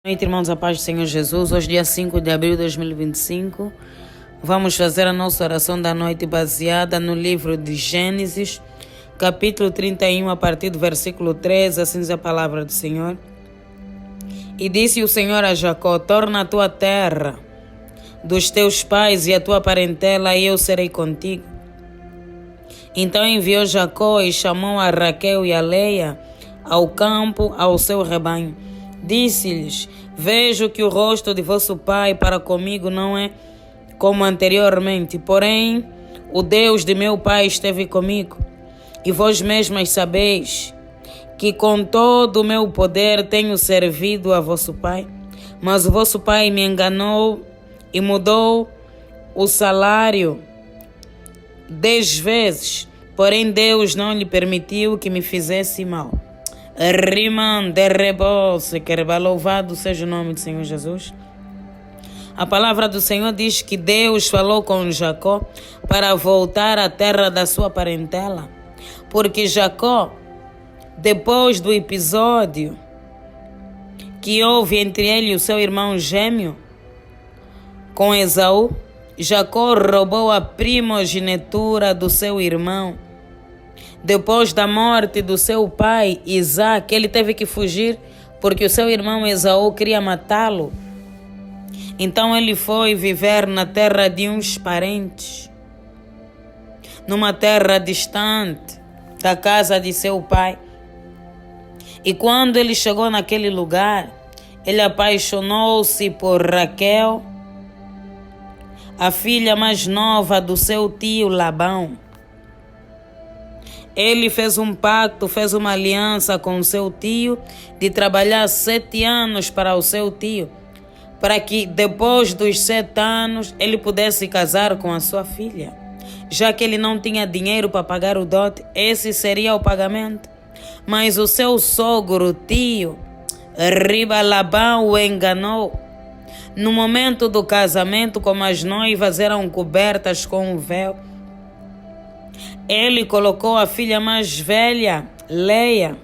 Boa noite, irmãos, a paz do Senhor Jesus. Hoje, dia 5 de abril de 2025, vamos fazer a nossa oração da noite baseada no livro de Gênesis, capítulo 31, a partir do versículo 13, assim diz a palavra do Senhor. E disse o Senhor a Jacó: torna a tua terra dos teus pais e a tua parentela, e eu serei contigo. Então enviou Jacó e chamou a Raquel e a Leia ao campo, ao seu rebanho. Disse-lhes: vejo que o rosto de vosso pai para comigo não é como anteriormente, porém o Deus de meu pai esteve comigo. E vós mesmas sabeis que com todo o meu poder tenho servido a vosso pai. Mas o vosso pai me enganou e mudou o salário 10 vezes, porém Deus não lhe permitiu que me fizesse mal. Riman de rebose, que louvado seja o nome do Senhor Jesus. A palavra do Senhor diz que Deus falou com Jacó para voltar à terra da sua parentela, porque Jacó, depois do episódio que houve entre ele e o seu irmão gêmeo com Esaú, Jacó roubou a primogenitura do seu irmão. Depois da morte do seu pai, Isaac, ele teve que fugir porque o seu irmão Esaú queria matá-lo. Então ele foi viver na terra de uns parentes, numa terra distante da casa de seu pai. E quando ele chegou naquele lugar, ele apaixonou-se por Raquel, a filha mais nova do seu tio Labão. Ele fez um pacto, fez uma aliança com o seu tio de trabalhar 7 anos para o seu tio, para que depois dos 7 anos ele pudesse casar com a sua filha. Já que ele não tinha dinheiro para pagar o dote, esse seria o pagamento. Mas o seu sogro, tio, Labão, o enganou. No momento do casamento, como as noivas eram cobertas com um véu, ele colocou a filha mais velha, Leia.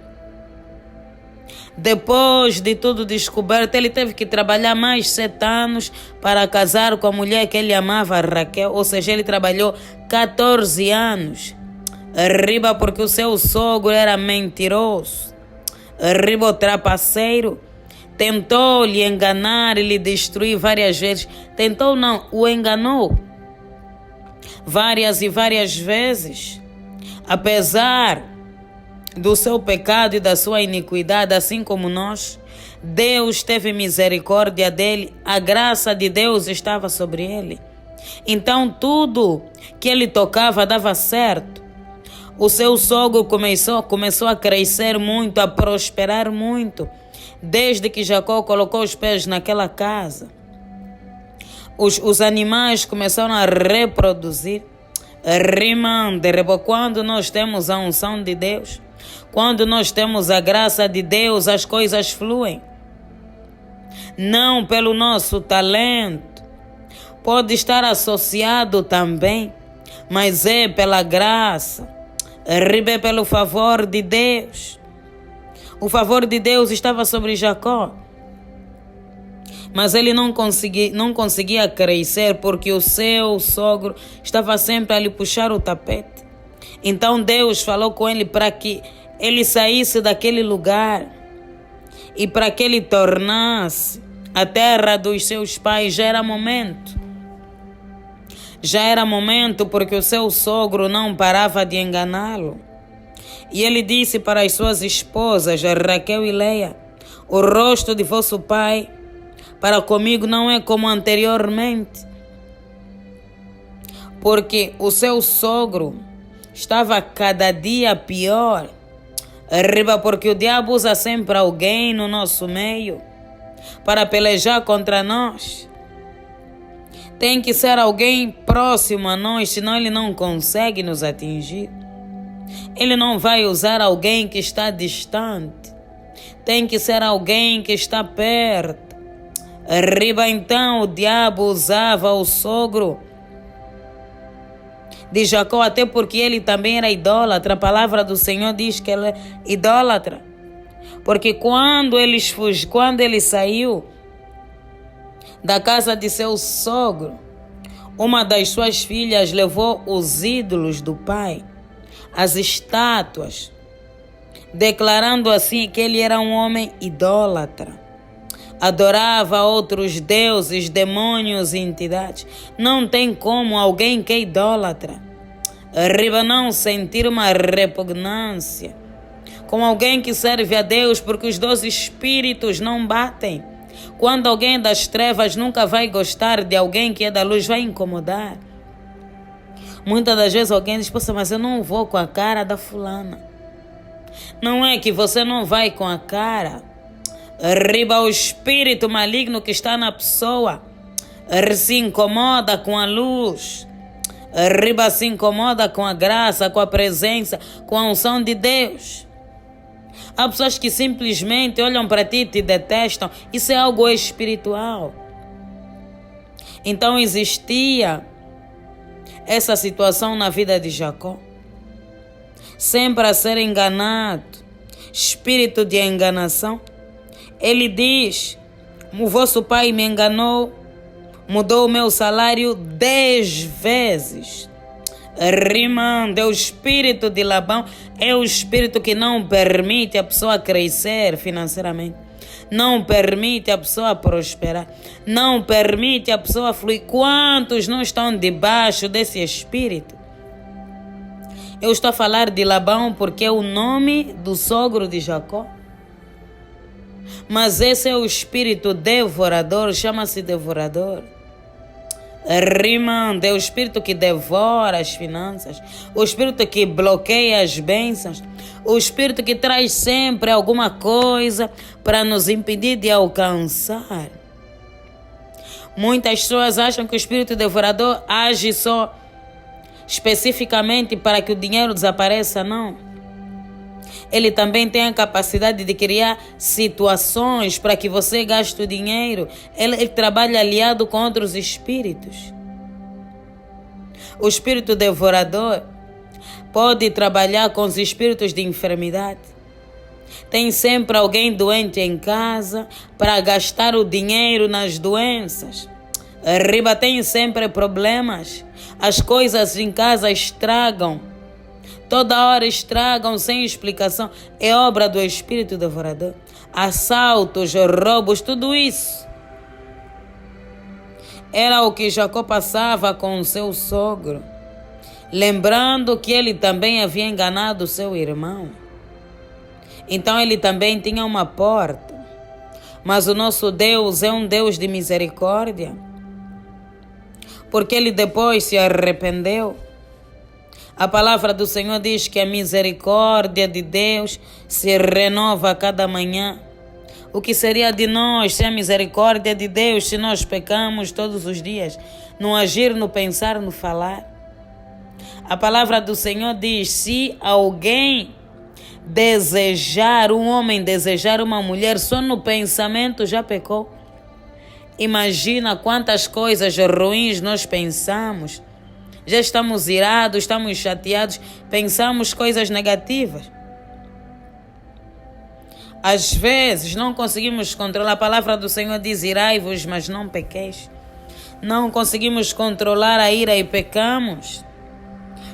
Depois de tudo descoberto, ele teve que trabalhar mais 7 anos para casar com a mulher que ele amava, Raquel. Ou seja, ele trabalhou 14 anos. Porque o seu sogro era mentiroso. O trapaceiro. Tentou lhe enganar e lhe destruir várias vezes. Tentou não, o enganou várias e várias vezes. Apesar do seu pecado e da sua iniquidade, assim como nós, Deus teve misericórdia dele, a graça de Deus estava sobre ele. Então tudo que ele tocava dava certo. O seu sogro começou a crescer muito, a prosperar muito, desde que Jacó colocou os pés naquela casa. Os animais começaram a reproduzir. Quando nós temos a unção de Deus, quando nós temos a graça de Deus, as coisas fluem. Não pelo nosso talento, pode estar associado também, mas é pela graça, pelo favor de Deus. O favor de Deus estava sobre Jacó, mas ele não conseguia crescer porque o seu sogro estava sempre a lhe puxar o tapete. Então Deus falou com ele para que ele saísse daquele lugar e para que ele tornasse a terra dos seus pais. Já era momento porque o seu sogro não parava de enganá-lo. E ele disse para as suas esposas, Raquel e Leia: o rosto de vosso pai para comigo não é como anteriormente, porque o seu sogro estava cada dia pior. Porque o diabo usa sempre alguém no nosso meio para pelejar contra nós. Tem que ser alguém próximo a nós, senão ele não consegue nos atingir. Ele não vai usar alguém que está distante. Tem que ser alguém que está perto. Então o diabo usava o sogro de Jacó, até porque ele também era idólatra. A palavra do Senhor diz que ele é idólatra. Porque quando ele saiu da casa de seu sogro, uma das suas filhas levou os ídolos do pai, as estátuas, declarando assim que ele era um homem idólatra. Adorava outros deuses, demônios e entidades. Não tem como alguém que é idólatra não sentir uma repugnância com alguém que serve a Deus, porque os dois espíritos não batem. Quando alguém é das trevas nunca vai gostar de alguém que é da luz, vai incomodar. Muitas das vezes alguém diz, poxa, mas eu não vou com a cara da fulana. Não é que você não vai com a cara. O espírito maligno que está na pessoa se incomoda com a luz. Se incomoda com a graça, com a presença, com a unção de Deus. Há pessoas que simplesmente olham para ti e te detestam. Isso é algo espiritual. Então existia essa situação na vida de Jacó. Sempre a ser enganado. Espírito de enganação. Ele diz, o vosso pai me enganou, mudou o meu salário 10 vezes. Rimando, é o espírito de Labão, é o espírito que não permite a pessoa crescer financeiramente, não permite a pessoa prosperar, não permite a pessoa fluir. Quantos não estão debaixo desse espírito? Eu estou a falar de Labão porque é o nome do sogro de Jacó. Mas esse é o espírito devorador, chama-se devorador. Rimando, é o espírito que devora as finanças, o espírito que bloqueia as bênçãos, o espírito que traz sempre alguma coisa para nos impedir de alcançar. Muitas pessoas acham que o espírito devorador age só especificamente para que o dinheiro desapareça, não. Ele também tem a capacidade de criar situações para que você gaste o dinheiro. Ele trabalha aliado com outros espíritos. O espírito devorador pode trabalhar com os espíritos de enfermidade. Tem sempre alguém doente em casa para gastar o dinheiro nas doenças. Tem sempre problemas. As coisas em casa estragam. Toda hora estragam sem explicação. É obra do espírito devorador. Assaltos, roubos, tudo isso. Era o que Jacó passava com o seu sogro. Lembrando que ele também havia enganado o seu irmão. Então ele também tinha uma porta. Mas o nosso Deus é um Deus de misericórdia. Porque ele depois se arrependeu. A palavra do Senhor diz que a misericórdia de Deus se renova a cada manhã. O que seria de nós sem a misericórdia de Deus se nós pecamos todos os dias? No agir, no pensar, no falar. A palavra do Senhor diz, se alguém desejar, um homem desejar uma mulher, só no pensamento já pecou. Imagina quantas coisas ruins nós pensamos. Já estamos irados, estamos chateados, pensamos coisas negativas. Às vezes não conseguimos controlar. A palavra do Senhor diz, irai-vos, mas não pequeis. Não conseguimos controlar a ira e pecamos.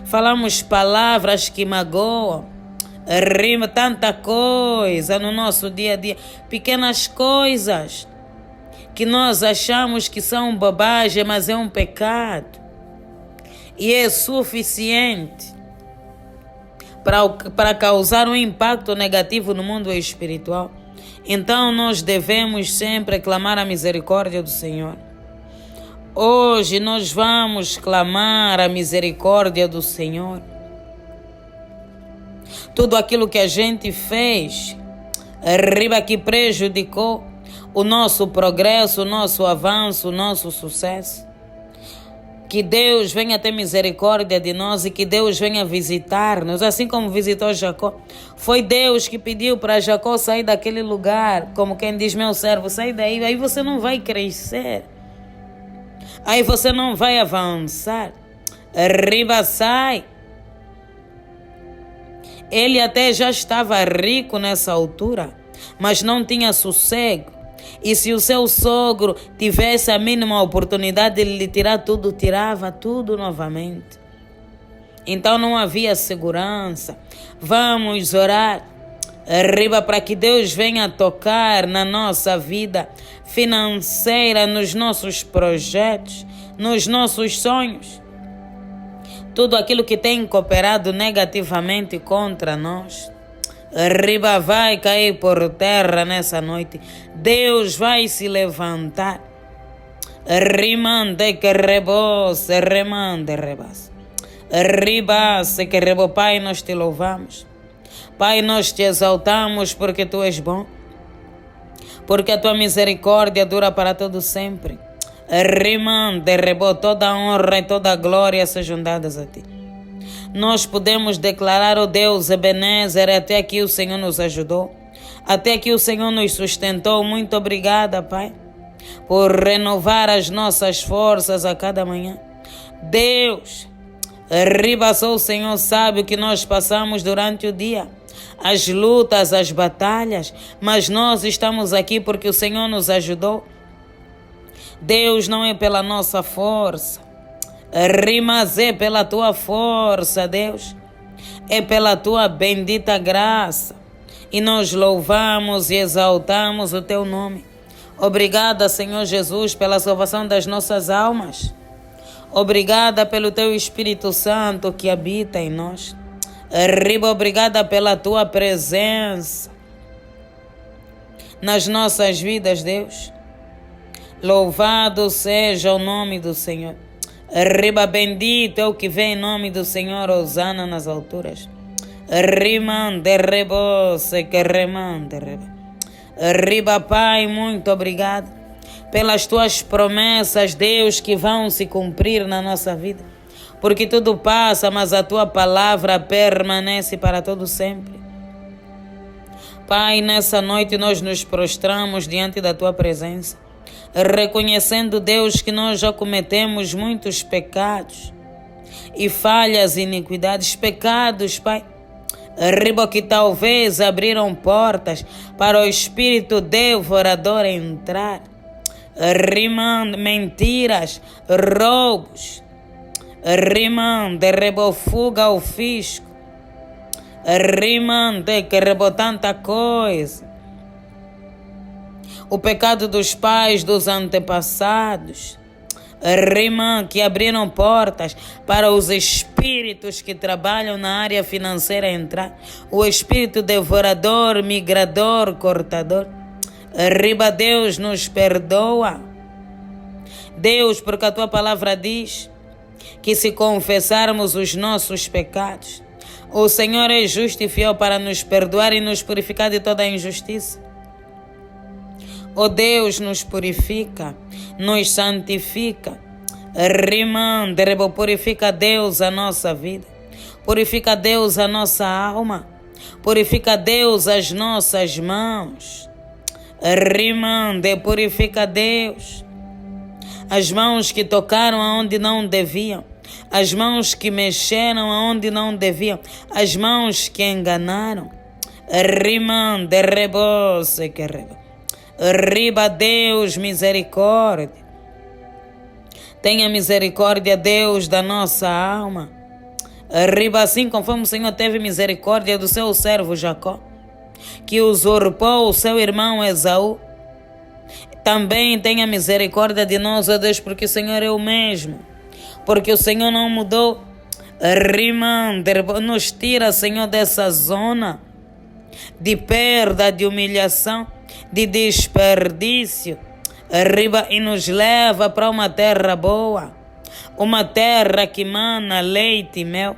Falamos palavras que magoam. Rima tanta coisa no nosso dia a dia. Pequenas coisas que nós achamos que são bobagem, mas é um pecado. E é suficiente para causar um impacto negativo no mundo espiritual. Então nós devemos sempre clamar a misericórdia do Senhor. Hoje nós vamos clamar a misericórdia do Senhor. Tudo aquilo que a gente fez, que prejudicou o nosso progresso, o nosso avanço, o nosso sucesso. Que Deus venha ter misericórdia de nós e que Deus venha visitar-nos, assim como visitou Jacó. Foi Deus que pediu para Jacó sair daquele lugar, como quem diz, meu servo, sai daí, aí você não vai crescer, aí você não vai avançar. Sai. Ele até já estava rico nessa altura, mas não tinha sossego. E se o seu sogro tivesse a mínima oportunidade de lhe tirar tudo, tirava tudo novamente. Então não havia segurança. Vamos orar, arriba, para que Deus venha tocar na nossa vida financeira, nos nossos projetos, nos nossos sonhos. Tudo aquilo que tem cooperado negativamente contra nós, arriba, vai cair por terra nessa noite. Deus vai se levantar. Rimande que rebose, remande rebase. Ribase que rebo. Pai, nós te louvamos. Pai, nós te exaltamos porque tu és bom, porque a tua misericórdia dura para todo sempre. Rimande rebo. Toda a honra e toda a glória sejam dadas a ti. Nós podemos declarar, ó Deus Ebenezer, até aqui o Senhor nos ajudou, até aqui o Senhor nos sustentou. Muito obrigada, Pai, por renovar as nossas forças a cada manhã. Deus, só o Senhor sabe o que nós passamos durante o dia, as lutas, as batalhas, mas nós estamos aqui porque o Senhor nos ajudou. Deus, não é pela nossa força, mas é pela tua força, Deus. É pela tua bendita graça. E nós louvamos e exaltamos o teu nome. Obrigada, Senhor Jesus, pela salvação das nossas almas. Obrigada pelo teu Espírito Santo que habita em nós. Obrigada pela tua presença nas nossas vidas, Deus. Louvado seja o nome do Senhor. Bendito é o que vem em nome do Senhor, hosana nas alturas. Rimande rebose que remande reba. Pai, muito obrigado pelas tuas promessas, Deus, que vão se cumprir na nossa vida. Porque tudo passa, mas a tua palavra permanece para todo sempre. Pai, nessa noite nós nos prostramos diante da tua presença, reconhecendo, Deus, que nós já cometemos muitos pecados e falhas, iniquidades, pecados, Pai, que talvez abriram portas para o espírito devorador entrar, mentiras, roubos, fuga ao fisco, que tanta coisa. O pecado dos pais, dos antepassados, que abriram portas para os espíritos que trabalham na área financeira entrar. O espírito devorador, migrador, cortador. Deus, nos perdoa. Deus, porque a tua palavra diz que se confessarmos os nossos pecados, o Senhor é justo e fiel para nos perdoar e nos purificar de toda a injustiça. Ó Deus, nos purifica, nos santifica. Purifica, Deus, a nossa vida. Purifica, Deus, a nossa alma. Purifica, Deus, as nossas mãos. Purifica, Deus, as mãos que tocaram aonde não deviam, as mãos que mexeram aonde não deviam, as mãos que enganaram. Deus, misericórdia. Tenha misericórdia, Deus, da nossa alma. Assim conforme o Senhor teve misericórdia do seu servo Jacó, que usurpou o seu irmão Esaú. Também tenha misericórdia de nós, ó Deus, porque o Senhor é o mesmo. Porque o Senhor não mudou. Nos tira, Senhor, dessa zona de perda, de humilhação, de desperdício, e nos leva para uma terra boa, uma terra que mana leite e mel.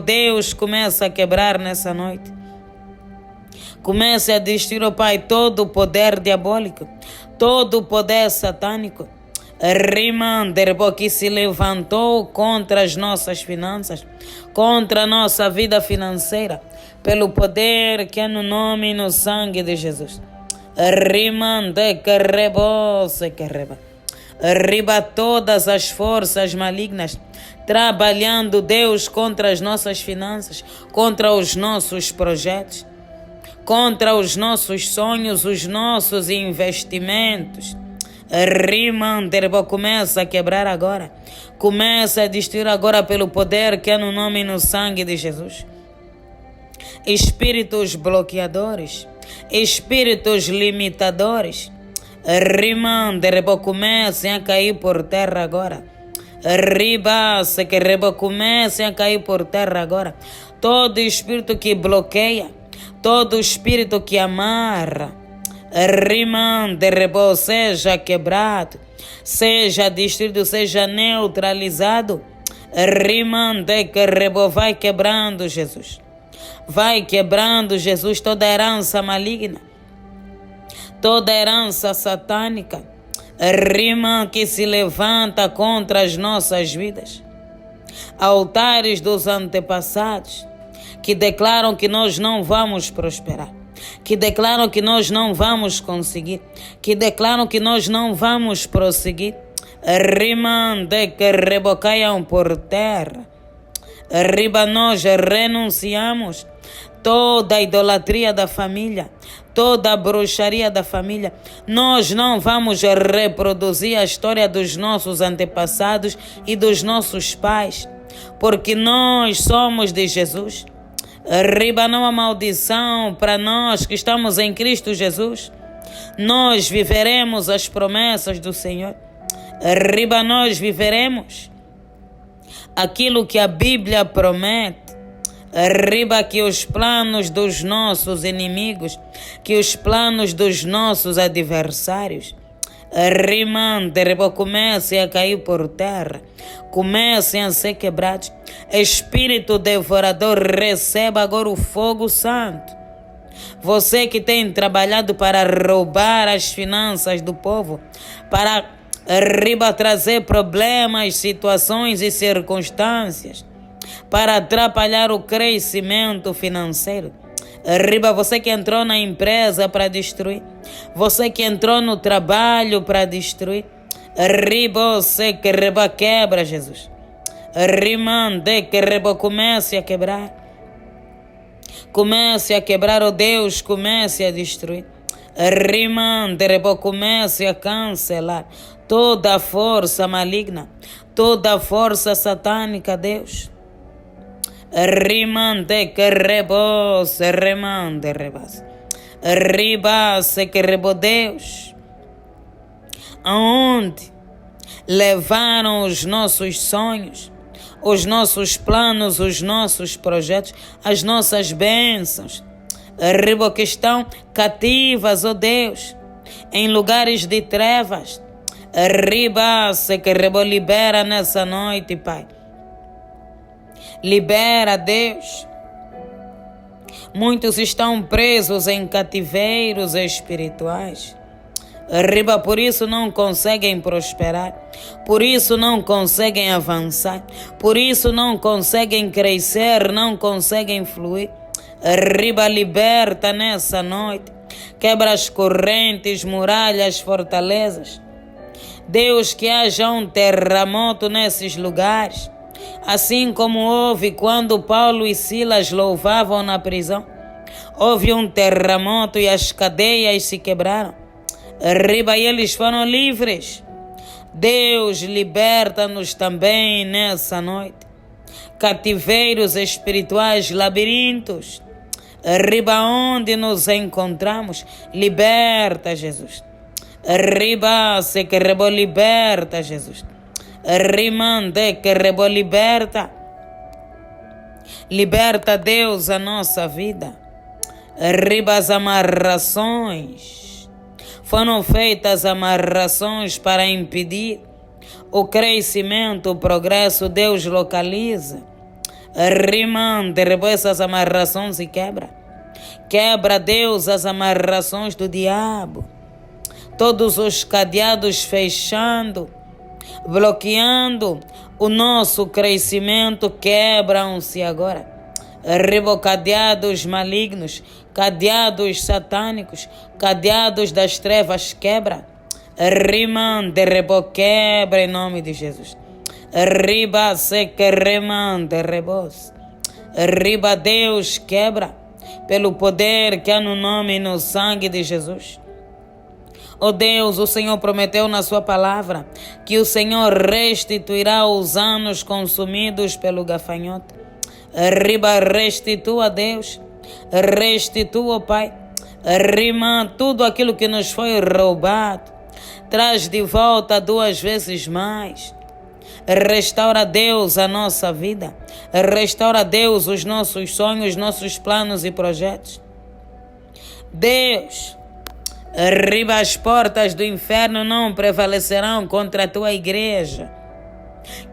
Deus, começa a quebrar nessa noite. Comece a destruir, ó Pai, todo o poder diabólico, todo o poder satânico, que se levantou contra as nossas finanças, contra a nossa vida financeira, pelo poder que é no nome e no sangue de Jesus. Todas as forças malignas trabalhando, Deus, contra as nossas finanças, contra os nossos projetos, contra os nossos sonhos, os nossos investimentos. Rimanderebo, começa a quebrar agora. Começa a destruir agora pelo poder que é no nome e no sangue de Jesus. Espíritos bloqueadores, espíritos limitadores, rimanderebo, comecem a cair por terra agora. Ribase que rebo, comecem a cair por terra agora. Todo espírito que bloqueia, todo espírito que amarra, rimanderebo, seja quebrado, seja destruído, seja neutralizado. Rimande que rebo, vai quebrando, Jesus. Vai quebrando, Jesus, toda herança maligna, toda herança satânica, rima que se levanta contra as nossas vidas. Altares dos antepassados que declaram que nós não vamos prosperar, que declaram que nós não vamos conseguir, que declaram que nós não vamos prosseguir. Rimande que rebocaiam por terra. Riba, nós renunciamos toda a idolatria da família, toda a bruxaria da família. Nós não vamos reproduzir a história dos nossos antepassados e dos nossos pais, porque nós somos de Jesus. Riba, não há maldição para nós que estamos em Cristo Jesus. Nós viveremos as promessas do Senhor. Riba, nós viveremos aquilo que a Bíblia promete. Riba, que os planos dos nossos inimigos, que os planos dos nossos adversários, riba, comecem a cair por terra, comecem a ser quebrados. Espírito devorador, receba agora o fogo santo. Você que tem trabalhado para roubar as finanças do povo, para trazer problemas, situações e circunstâncias, para atrapalhar o crescimento financeiro. Você que entrou na empresa para destruir, você que entrou no trabalho para destruir, você que quebra, Jesus. Rimande que comece a quebrar. Comece a quebrar, oh Deus, comece a destruir. Rimande, comece a cancelar toda a força maligna, toda a força satânica, Deus. Rimande que rebose, remande, rebase. Ribase que rebo, Deus. Aonde levaram os nossos sonhos, os nossos planos, os nossos projetos, as nossas bênçãos, ribo, que estão cativas, ó Deus, em lugares de trevas. Ribase que rebo, libera nessa noite, Pai. Libera, Deus. Muitos estão presos em cativeiros espirituais. Riba, por isso não conseguem prosperar, por isso não conseguem avançar, por isso não conseguem crescer, não conseguem fluir. Riba, liberta nessa noite, quebra as correntes, muralhas, fortalezas. Deus, que haja um terremoto nesses lugares, assim como houve quando Paulo e Silas louvavam na prisão. Houve um terremoto e as cadeias se quebraram. Riba, e eles foram livres. Deus, liberta-nos também nessa noite. Cativeiros espirituais, labirintos. Riba, onde nos encontramos, liberta, Jesus. Riba, se que rebo, liberta, Jesus. Rimande que rebo, liberta. Liberta, Deus, a nossa vida. Riba, as amarrações. Foram feitas amarrações para impedir o crescimento, o progresso. Deus localiza. Rimande, essas amarrações e quebra. Quebra, Deus, as amarrações do diabo. Todos os cadeados fechando, bloqueando o nosso crescimento, quebram-se agora. Cadeados malignos, cadeados satânicos, cadeados das trevas, quebra. Rimande, quebra em nome de Jesus. Riba, se que remande, rebos. Riba, Deus, quebra. pelo poder que há no nome e no sangue de Jesus. Ó Deus, o Senhor prometeu na sua palavra que o Senhor restituirá os anos consumidos pelo gafanhoto. Restitua, Deus, restitua, Pai, rima tudo aquilo que nos foi roubado, traz de volta 2 vezes mais. Restaura, Deus, a nossa vida, restaura, Deus, os nossos sonhos, nossos planos e projetos. Deus, as portas do inferno não prevalecerão contra a tua igreja.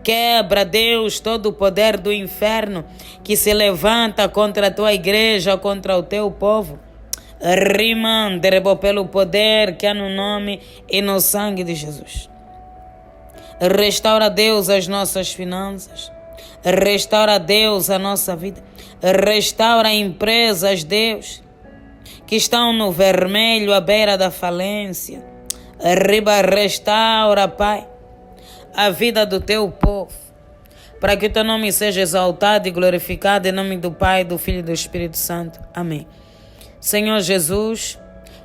Quebra, Deus, todo o poder do inferno que se levanta contra a tua igreja, contra o teu povo. Rimandrebo pelo poder que há no nome e no sangue de Jesus. Restaura, Deus, as nossas finanças. Restaura, Deus, a nossa vida. Restaura empresas, Deus, que estão no vermelho, à beira da falência. Restaura, Pai, a vida do teu povo, para que o teu nome seja exaltado e glorificado, em nome do Pai, do Filho e do Espírito Santo. Amém. Senhor Jesus,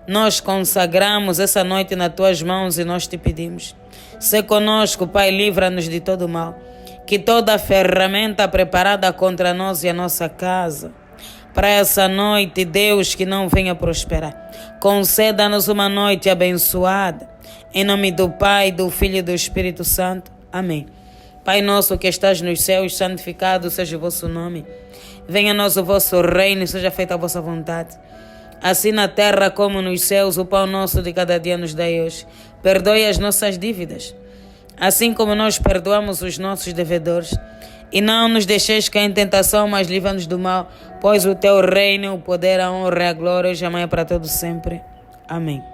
nós consagramos essa noite nas tuas mãos e nós te pedimos: sê conosco, Pai, livra-nos de todo mal, que toda ferramenta preparada contra nós e a nossa casa, para essa noite, Deus, que não venha prosperar. Conceda-nos uma noite abençoada, em nome do Pai, do Filho e do Espírito Santo. Amém. Pai nosso que estás nos céus, santificado seja o vosso nome. Venha a nós o vosso reino, seja feita a vossa vontade, assim na terra como nos céus. O pão nosso de cada dia nos dai hoje. Perdoe as nossas dívidas, assim como nós perdoamos os nossos devedores. E não nos deixeis cair em tentação, mas livra-nos do mal, pois o teu reino, o poder, a honra e a glória, hoje e amanhã para todos sempre. Amém.